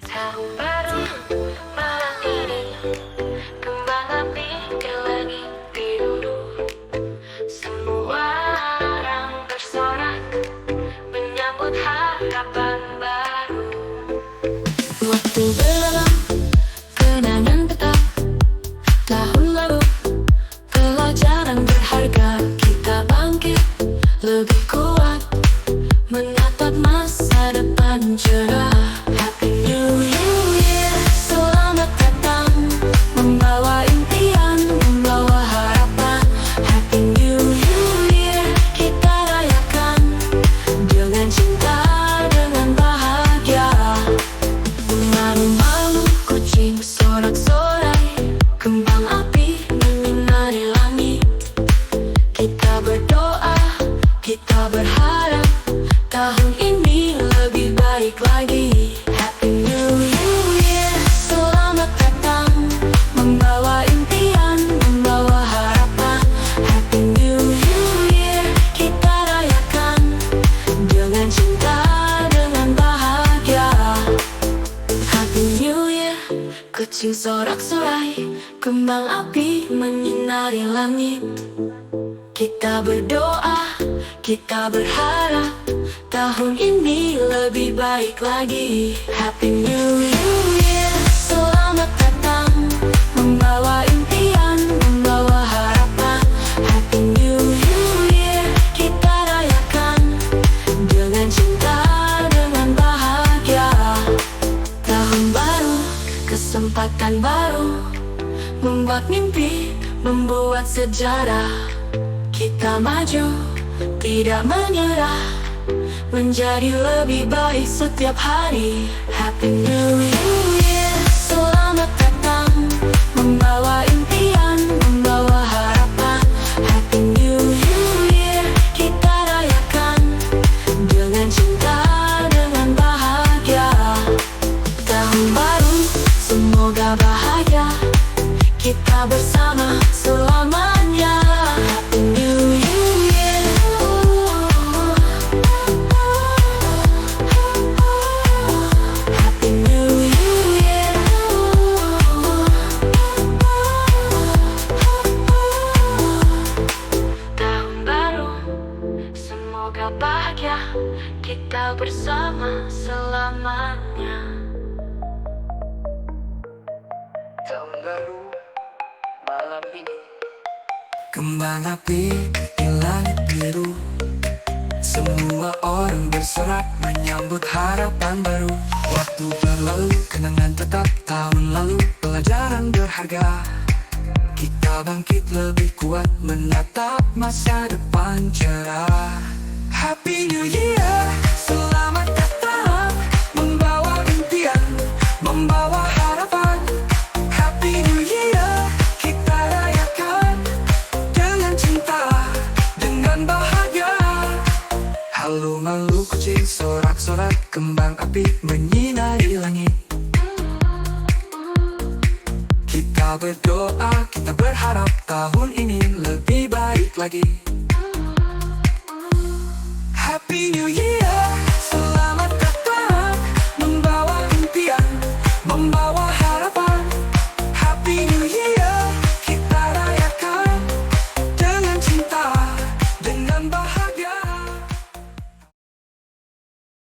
Tahun baru malam ini, kembang api di langit biru. Semua orang bersorak menyambut harapan baru. Waktu berlalu, kenangan tetap. Tahun lalu, pelajaran berharga. Kita bangkit lebih kuat, menatap masa depan cerah. Happy New Year, selamat datang, membawa impian, membawa harapan. Happy New Year, kita rayakan dengan cinta, dengan bahagia. Malu-malu kucing sorak-sorai, kembang api menyinari langit. Kita berdoa, kita berharap tahun ini lebih baik lagi. Happy New Year, selamat datang, membawa impian, membawa harapan. Happy New Year, kita rayakan dengan cinta, dengan bahagia. Happy New Year, kucing sorak-sorai, kembang api menyinari langit. Kita berdoa, kita berharap tahun ini lebih baik lagi. Happy New Year, selamat datang, membawa impian, membawa harapan. Happy New Year, kita rayakan dengan cinta, dengan bahagia. Tahun baru, kesempatan baru, membuat mimpi, membuat sejarah. Kita maju, tidak menyerah, menjadi lebih baik setiap hari. Happy New Year, selamat datang, membawa impian, membawa harapan. Happy New Year, kita rayakan dengan cinta, dengan bahagia. Tahun baru, semoga bahagia, kita bersama selamanya. Happy New Year, Happy New Year. Tahun baru, semoga bahagia, kita bersama selamanya. Tahun baru malam ini, kembang api di langit biru. Semua orang bersorak menyambut harapan baru. Waktu berlalu, kenangan tetap. Tahun lalu, pelajaran berharga. Kita bangkit lebih kuat, menatap masa depan cerah. Happy New Year, selamat datang, membawa impian, membawa harapan. Happy New Year, kita rayakan dengan cinta, dengan bahagia. Halo malu kucing sorak-sorak, kembang api menyinari langit. Kita berdoa, kita berharap tahun ini lebih baik lagi. Happy New Year,